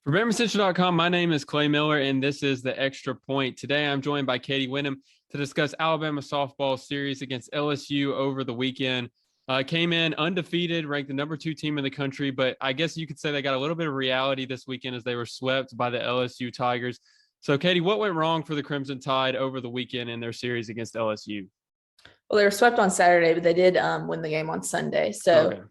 For BamaCentral.com, my name is Clay Miller, and this is the Extra Point. Today, I'm joined by Katie Wyndham to discuss Alabama softball series against LSU over the weekend. Came in undefeated, ranked the number 2 team in the country, but I guess you could say they got a little bit of reality this weekend as they were swept by the LSU Tigers. So, Katie, what went wrong for the Crimson Tide over the weekend in their series against LSU? Well, they were swept on Saturday, but they did win the game on Sunday. So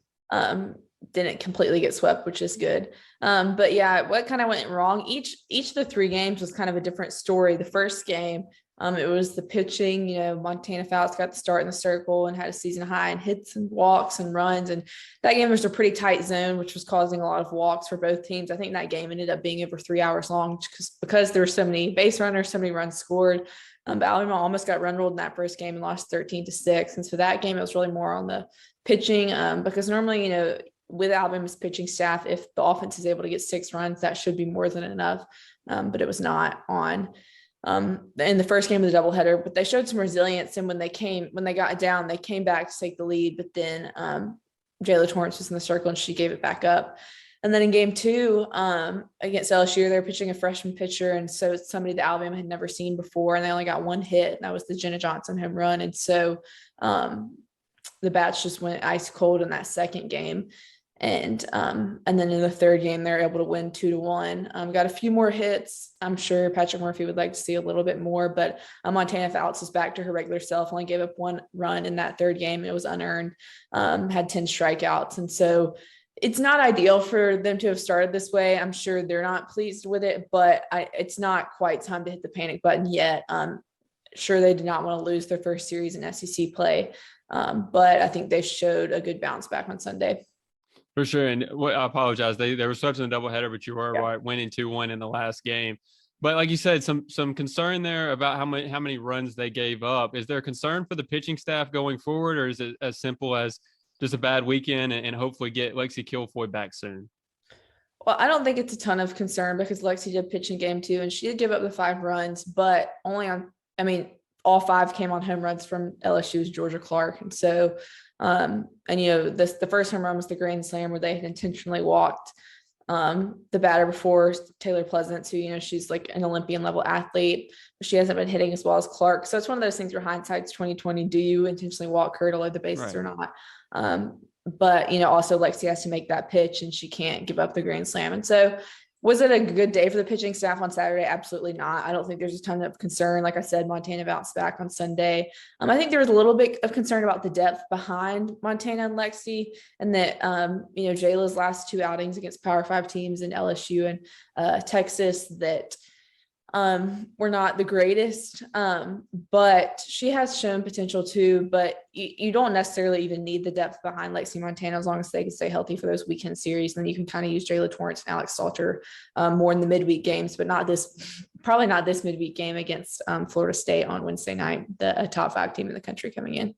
didn't completely get swept, which is good. But yeah, what kind of went wrong? Each of the 3 games was kind of a different story. The first game, it was the pitching. Montana Fouts got the start in the circle and had a season high in hits and walks and runs. And that game was a pretty tight zone, which was causing a lot of walks for both teams. I think that game ended up being over 3 hours long because there were so many base runners, so many runs scored. But Alabama almost got run ruled in that first game and lost 13-6. And so that game, it was really more on the pitching because normally, with Alabama's pitching staff, if the offense is able to get 6 runs, that should be more than enough. But it was not on in the first game of the doubleheader. But they showed some resilience, and when they got down, they came back to take the lead. But then Jayla Torrance was in the circle, and she gave it back up. And then in game 2 against LSU, they were pitching a freshman pitcher, and so it's somebody that Alabama had never seen before, and they only got 1 hit, and that was the Jenna Johnson home run. And so the bats just went ice cold in that second game. And then in the third game, they're able to win 2-1. Got a few more hits. I'm sure Patrick Murphy would like to see a little bit more, but Montana Fouts is back to her regular self. Only gave up 1 run in that third game. It was unearned. Had 10 strikeouts, and so it's not ideal for them to have started this way. I'm sure they're not pleased with it, but it's not quite time to hit the panic button yet. Sure, they did not want to lose their first series in SEC play, but I think they showed a good bounce back on Sunday. For sure. And I apologize. They were swept in the doubleheader, but you were right, winning 2-1 in the last game. But like you said, some concern there about how many runs they gave up. Is there concern for the pitching staff going forward, or is it as simple as just a bad weekend and hopefully get Lexi Kilfoy back soon? Well, I don't think it's a ton of concern because Lexi did pitch in game 2, and she did give up the 5 runs, but all 5 came on home runs from LSU's Georgia Clark. And so, the first home run was the grand slam where they had intentionally walked the batter before, Taylor Pleasance, who, she's like an Olympian level athlete, but she hasn't been hitting as well as Clark. So it's one of those things where hindsight's 2020. Do you intentionally walk her to load the bases or not? But, also Lexi has to make that pitch, and she can't give up the grand slam. And so was it a good day for the pitching staff on Saturday? Absolutely not. I don't think there's a ton of concern. Like I said, Montana bounced back on Sunday. I think there was a little bit of concern about the depth behind Montana and Lexi, and that, Jayla's last 2 outings against Power 5 teams in LSU and Texas that were not the greatest, but she has shown potential too. But you don't necessarily even need the depth behind Lexi Montana as long as they can stay healthy for those weekend series. And then you can kind of use Jayla Torrance and Alex Salter more in the midweek games, but probably not this midweek game against Florida State on Wednesday night, a top 5 team in the country coming in.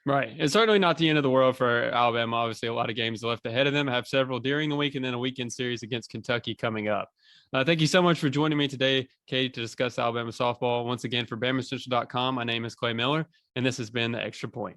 Right. It's certainly not the end of the world for Alabama. Obviously, a lot of games left ahead of them. Have several during the week and then a weekend series against Kentucky coming up. Thank you so much for joining me today, Katie, to discuss Alabama softball. Once again, for BamaCentral.com, my name is Clay Miller, and this has been the Extra Point.